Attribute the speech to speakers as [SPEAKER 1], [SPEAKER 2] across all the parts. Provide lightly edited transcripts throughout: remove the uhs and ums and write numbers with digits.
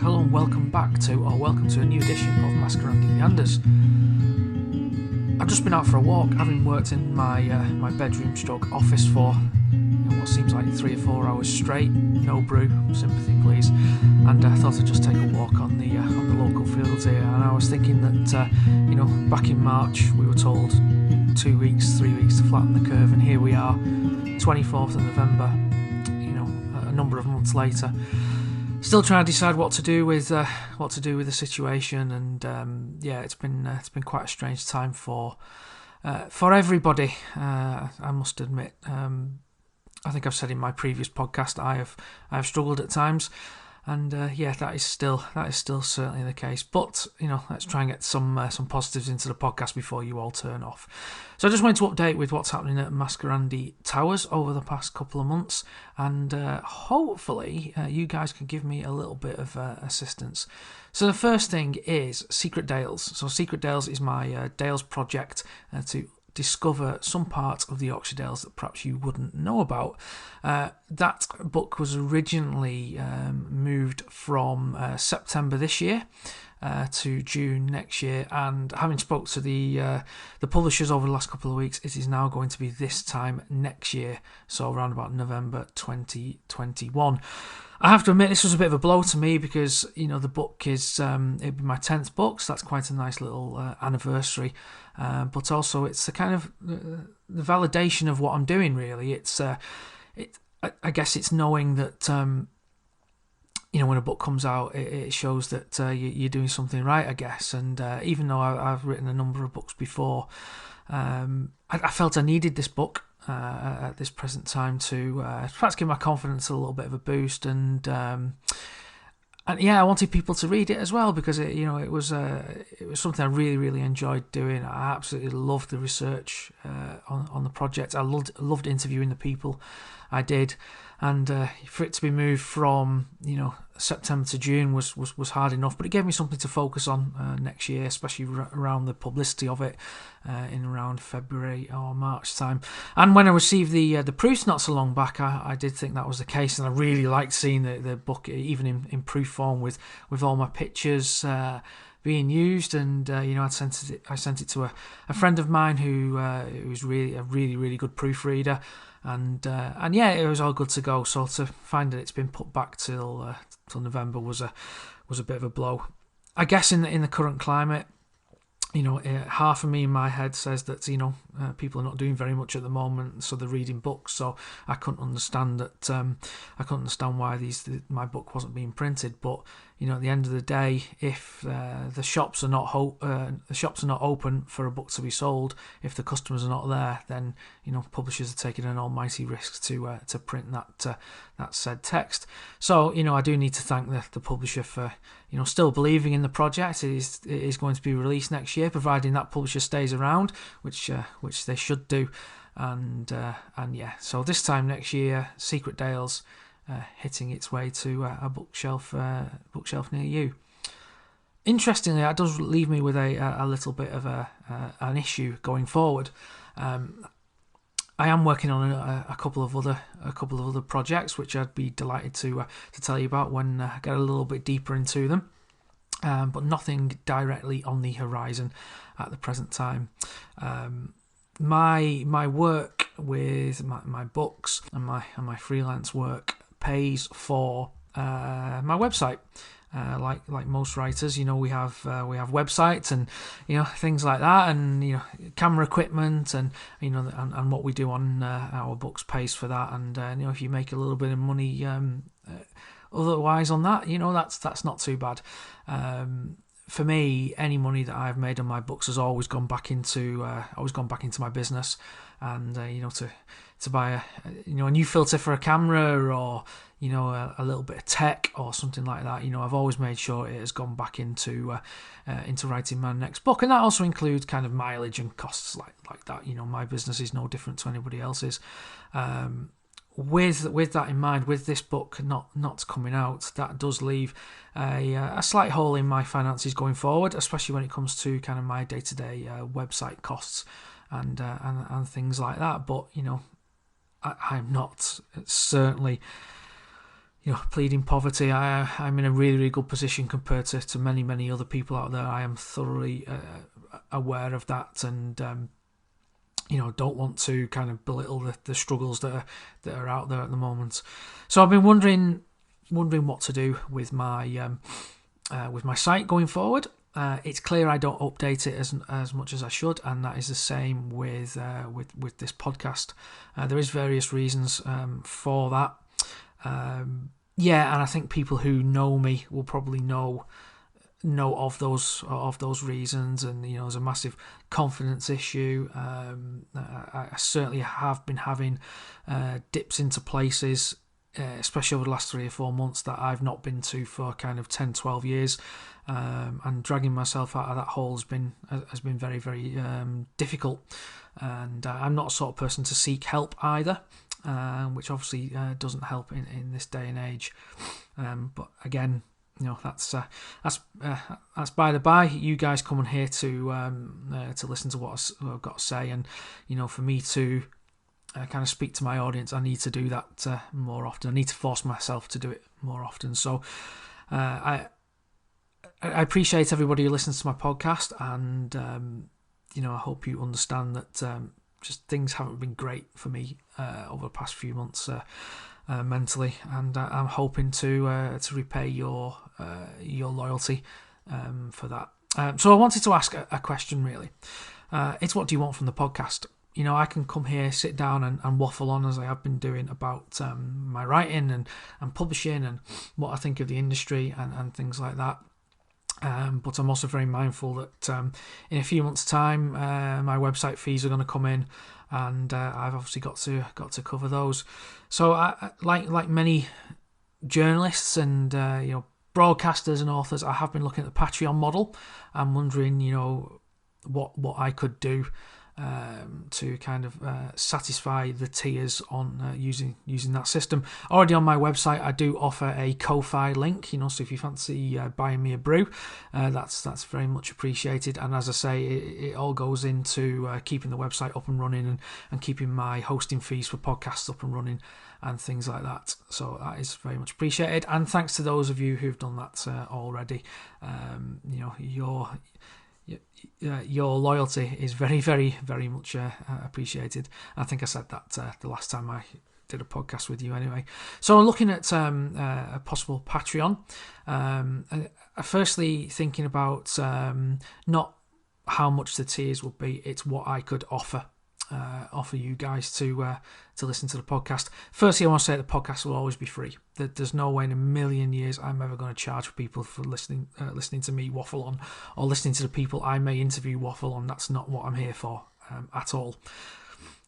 [SPEAKER 1] hello and welcome to a new edition of Mascarandy Meanders. I've just been out for a walk, having worked in my bedroom stroke office for what seems like 3 or 4 hours straight. No brew, sympathy please. And I thought I'd just take a walk on the local fields here. And I was thinking that back in March we were told 3 weeks to flatten the curve, and here we are, 24th of November. A number of months later. Still trying to decide what to do with the situation, and it's been quite a strange time for everybody. I must admit. I think I've said in my previous podcast I have struggled at times, and that is still certainly the case. But let's try and get some positives into the podcast before you all turn off. So I just wanted to update with what's happening at Mascarandy Towers over the past couple of months, and hopefully you guys can give me a little bit of assistance. So the first thing is Secret Dales. So Secret Dales is my Dales project to discover some parts of the Yorkshire Dales that perhaps you wouldn't know about. That book was originally moved from September this year to June next year, and having spoke to the publishers over the last couple of weeks, it is now going to be this time next year, so around about November 2021. I have to admit this was a bit of a blow to me because the book is it'd be my 10th book, so that's quite a nice little anniversary. But also it's a kind of the validation of what I'm doing. Really, I guess it's knowing that when a book comes out, it shows that you're doing something right, I guess. And even though I've written a number of books before, I felt I needed this book at this present time to perhaps give my confidence a little bit of a boost, and I wanted people to read it as well, because it was something I really enjoyed doing. I absolutely loved the research on the project. I loved interviewing the people I did, and for it to be moved from September to June was hard enough, but it gave me something to focus on next year, especially around the publicity of it in around February or March time. And when I received the proofs not so long back, I did think that was the case, and I really liked seeing the book even in proof form with all my pictures being used. And I sent it to a friend of mine who was really good proofreader, and it was all good to go. So to find that it's been put back till November was a bit of a blow. I guess in the current climate, half of me in my head says that people are not doing very much at the moment, so they're reading books. So I couldn't understand that. I couldn't understand why my book wasn't being printed. But at the end of the day, if the shops are not open for a book to be sold, if the customers are not there, then publishers are taking an almighty risk to print that said text. So I do need to thank the publisher for still believing in the project. It is going to be released next year, providing that publisher stays around, which they should do. So this time next year, Secret Dales hitting its way to a bookshelf near you. Interestingly, that does leave me with a little bit of an issue going forward. I am working on a couple of other projects, which I'd be delighted to tell you about when I get a little bit deeper into them. But nothing directly on the horizon at the present time. My work with my books and my freelance work pays for my website. Like most writers, we have websites and things like that, and camera equipment, and and what we do on our books pays for that. And if you make a little bit of money otherwise on that, that's not too bad. For me, any money that I've made on my books has always gone back into my business, and to buy a new filter for a camera, or a little bit of tech or something like that. I've always made sure it has gone back into writing my next book, and that also includes kind of mileage and costs like that. My business is no different to anybody else's. With that in mind, with this book not coming out, that does leave a slight hole in my finances going forward, especially when it comes to kind of my day-to-day website costs and things like that. But I'm not certainly pleading poverty. I'm in a really, really good position compared to many, many other people out there. I am thoroughly aware of that, and don't want to kind of belittle the struggles that are out there at the moment. So I've been wondering what to do with my site going forward. It's clear I don't update it as much as I should, and that is the same with this podcast. There is various reasons for that. And I think people who know me will probably know of those reasons, and there's a massive confidence issue. I certainly have been having dips into places, especially over the last 3 or 4 months, that I've not been to for kind of 10-12 years, and dragging myself out of that hole has been very, very difficult. And I'm not the sort of person to seek help either, which obviously doesn't help in this day and age. But again, that's by the by. You guys coming here to listen to what I've got to say, and for me to kind of speak to my audience, I need to do that more often. I need to force myself to do it more often. So I appreciate everybody who listens to my podcast, and I hope you understand that just things haven't been great for me over the past few months mentally, and I'm hoping to repay your loyalty for that. So I wanted to ask a question, really. It's, what do you want from the podcast? I can come here, sit down and waffle on, as I have been doing, about my writing and publishing and what I think of the industry and things like that. But I'm also very mindful that in a few months' time, my website fees are going to come in, and I've obviously got to cover those. So I, like many journalists and broadcasters and authors, I have been looking at the Patreon model. I'm wondering what I could do to kind of satisfy the tiers on using that system. Already on my website, I do offer a Ko-Fi link, so if you fancy buying me a brew, that's very much appreciated. And as I say, it all goes into keeping the website up and running, and keeping my hosting fees for podcasts up and running and things like that. So that is very much appreciated, and thanks to those of you who've done that already. Your loyalty is very, very, very much appreciated. I think I said that the last time I did a podcast with you anyway. So I'm looking at a possible Patreon. Firstly, thinking about not how much the tiers would be, it's what I could offer you guys to listen to the podcast. Firstly, I want to say the podcast will always be free. There's no way in a million years I'm ever going to charge people for listening to me waffle on, or listening to the people I may interview waffle on. That's not what I'm here for at all.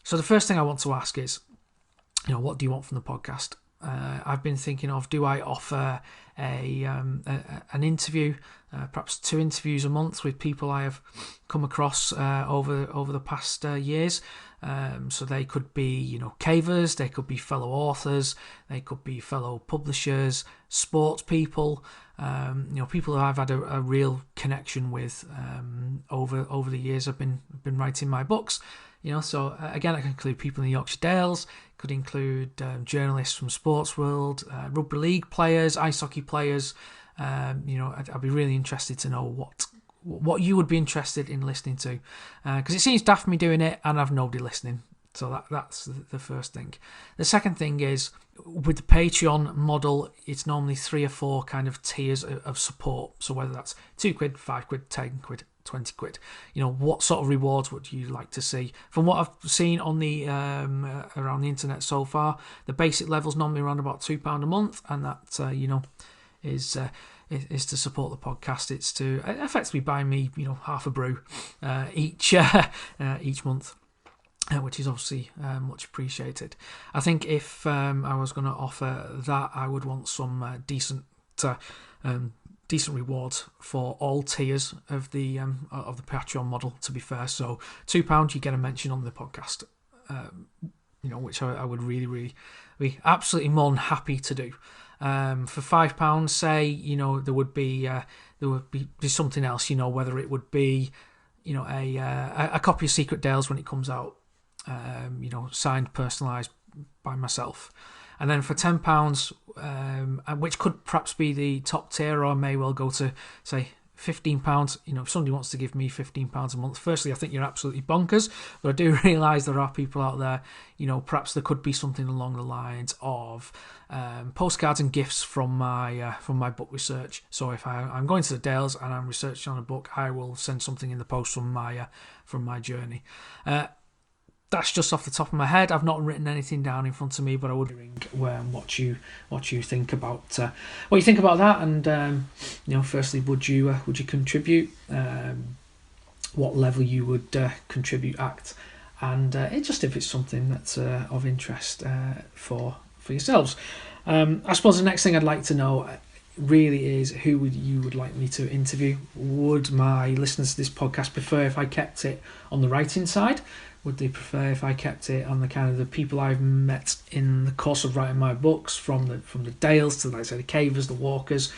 [SPEAKER 1] So the first thing I want to ask is, what do you want from the podcast? I've been thinking of, do I offer an interview, perhaps 2 interviews a month with people I have come across over the past years. So they could be, cavers, they could be fellow authors, they could be fellow publishers, sports people, people who I've had a real connection with over the years I've been writing my books. So again, I can include people in the Yorkshire Dales, could include journalists from Sports World, rugby league players, ice hockey players. I'd be really interested to know what you would be interested in listening to, because it seems daft me doing it and I've nobody listening. So that's the first thing. The second thing is, with the Patreon model, it's normally 3 or 4 kind of tiers of support. So whether that's £2, £5, £10, 20 quid, what sort of rewards would you like to see? From what I've seen on the around the internet so far, the basic level's normally around about £2 a month, and that is to support the podcast. It's to effectively buy me half a brew each month, which is obviously much appreciated. I think if I was going to offer that, I would want some decent rewards for all tiers of the Patreon model, to be fair. So £2, you get a mention on the podcast, which I would really, really be absolutely more than happy to do. For £5, say, there would be something else, whether it would be, a copy of Secret Dales when it comes out, signed, personalised by myself. And then for £10, which could perhaps be the top tier, or may well go to, say, £15. If somebody wants to give me £15 a month, firstly, I think you're absolutely bonkers, but I do realise there are people out there, perhaps there could be something along the lines of postcards and gifts from my book research. So if I'm going to the Dales and I'm researching on a book, I will send something in the post from my journey. That's just off the top of my head. I've not written anything down in front of me, but I would what you think about that, and firstly, would you contribute? What level you would contribute at, and if it's something that's of interest for yourselves. I suppose the next thing I'd like to know really is who you would like me to interview. Would my listeners to this podcast prefer if I kept it on the writing side? Would they prefer if I kept it on the kind of the people I've met in the course of writing my books, from the Dales to, like I say, the Cavers, the Walkers,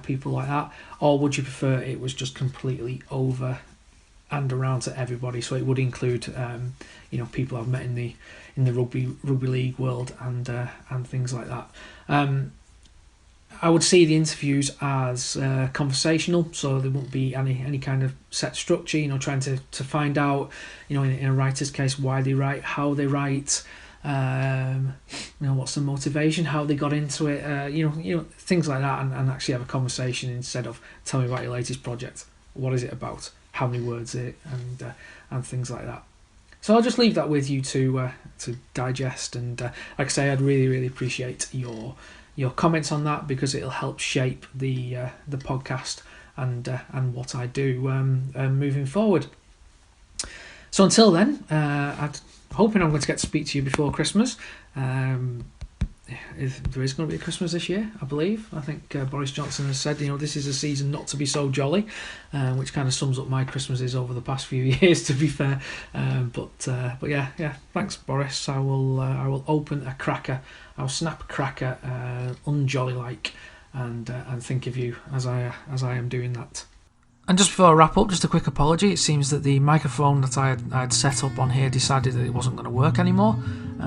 [SPEAKER 1] people like that? Or would you prefer it was just completely over and around to everybody? So it would include, people I've met in the rugby league world and things like that. I would see the interviews as conversational, so there won't be any kind of set structure, trying to find out, in a writer's case, why they write, how they write, what's the motivation, how they got into it, things like that, and actually have a conversation instead of tell me about your latest project. What is it about? How many words is it? And things like that. So I'll just leave that with you to digest, and like I say, I'd really, really appreciate your comments on that, because it'll help shape the podcast and what I do moving forward. So until then, I'm hoping I'm going to get to speak to you before Christmas. If there is going to be a Christmas this year, I believe. I think Boris Johnson has said, this is a season not to be so jolly, which kind of sums up my Christmases over the past few years, to be fair. But yeah. Thanks, Boris. I will open a cracker. I'll snap a cracker, unjolly like, and think of you as I am doing that. And just before I wrap up, just a quick apology. It seems that the microphone that I had set up on here decided that it wasn't going to work anymore,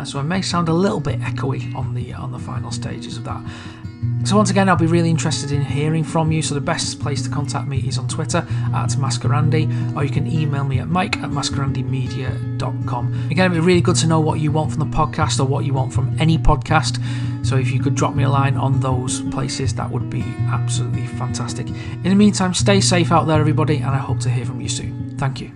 [SPEAKER 1] so I may sound a little bit echoey on the final stages of that. So once again, I'll be really interested in hearing from you. So the best place to contact me is on Twitter at Mascarandy, or you can email me at mike@mascarandymedia.com. Again, it'd be really good to know what you want from the podcast, or what you want from any podcast. So if you could drop me a line on those places, that would be absolutely fantastic. In the meantime, stay safe out there, everybody, and I hope to hear from you soon. Thank you.